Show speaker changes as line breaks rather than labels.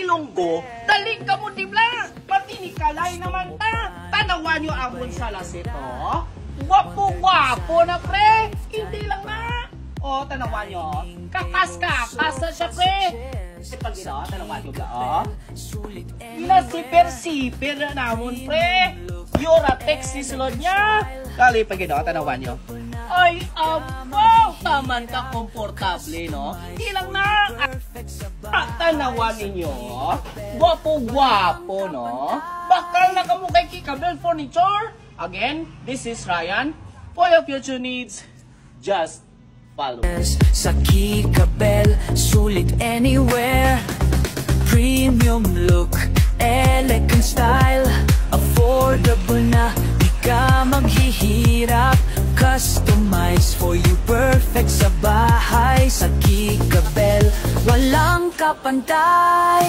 Ilonggo, daling ka mo dimla, pati ni Kalay naman ta. Tanawan nyo ang Monsalasito. Gwapo-gwapo na pre, hindi lang na. O, tanawan nyo, kakas-kakas na siya pre. Kasi pag ino, tanawan nyo ba, o? Inasiper-siper na namon pre. Yoratex si sulod niya. Kali pag ino, tanawan nyo. Ay, abo! Taman ka komportable, no? Ilang na! Tanawan ninyo, gwapo-gwapo, no? Bakal na kamukay Kikabel Furniture. Again, this is Ryan. For your future needs, just follow.
Sa Kikabel, sulit anywhere. Premium look, elegant style. Affordable na, di ka maghihirap. Customize for you, perfect sa bahay. Sa Kikabel, walang kapantay.